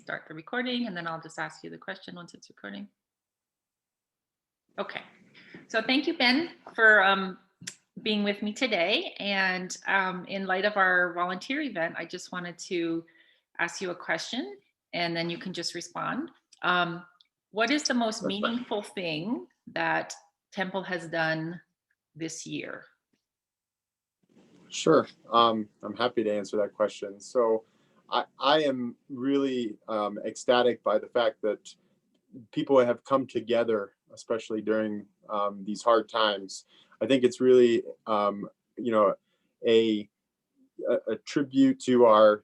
start the recording and then I'll just ask you the question once it's recording. Okay. So thank you, Ben, for being with me today. And in light of our volunteer event, I just wanted to ask you a question and then you can just respond. What is the most meaningful thing that Temple has done this year? Sure. I'm happy to answer that question. So I am really ecstatic by the fact that people have come together, especially during these hard times. I think it's really, you know, a, a tribute to our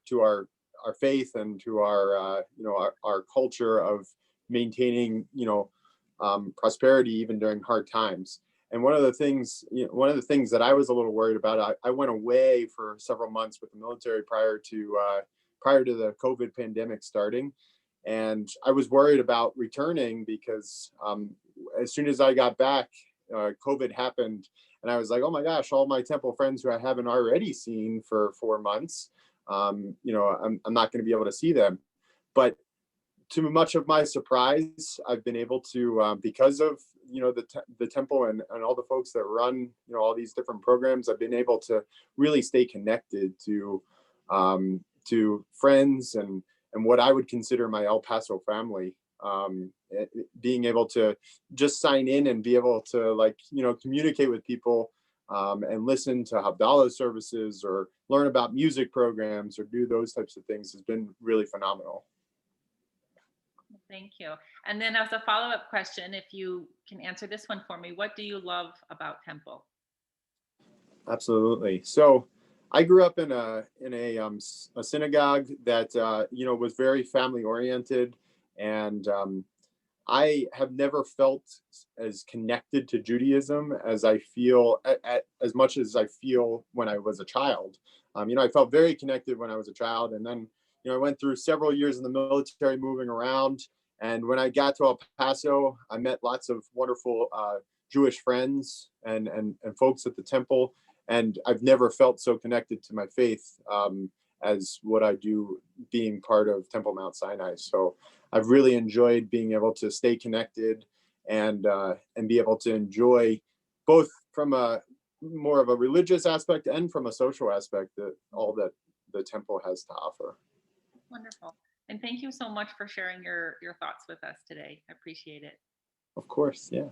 faith and to our, our culture of maintaining, prosperity even during hard times. And one of the things that I was a little worried about, I went away for several months with the military prior to the COVID pandemic starting, and I was worried about returning because as soon as I got back, COVID happened, and I was like, oh my gosh, all my Temple friends who I haven't already seen for 4 months, I'm not going to be able to see them. But to much of my surprise, I've been able to, because of the temple and all the folks that run all these different programs, I've been able to really stay connected to friends and what I would consider my El Paso family. Being able to just sign in and be able to communicate with people, and listen to Havdalah services or learn about music programs or do those types of things has been really phenomenal. Thank you. And then as a follow-up question, if you can answer this one for me, what do you love about Temple? Absolutely. So I grew up in a synagogue that was very family oriented, and I have never felt as connected to Judaism as I feel as much as I feel when I was a child. I felt very connected when I was a child, and then I went through several years in the military, moving around. And when I got to El Paso, I met lots of wonderful Jewish friends and folks at the temple, and I've never felt so connected to my faith as what I do being part of Temple Mount Sinai. So I've really enjoyed being able to stay connected and be able to enjoy both from a more of a religious aspect and from a social aspect that all that the temple has to offer. Wonderful. And thank you so much for sharing your thoughts with us today. I appreciate it. Of course, yeah.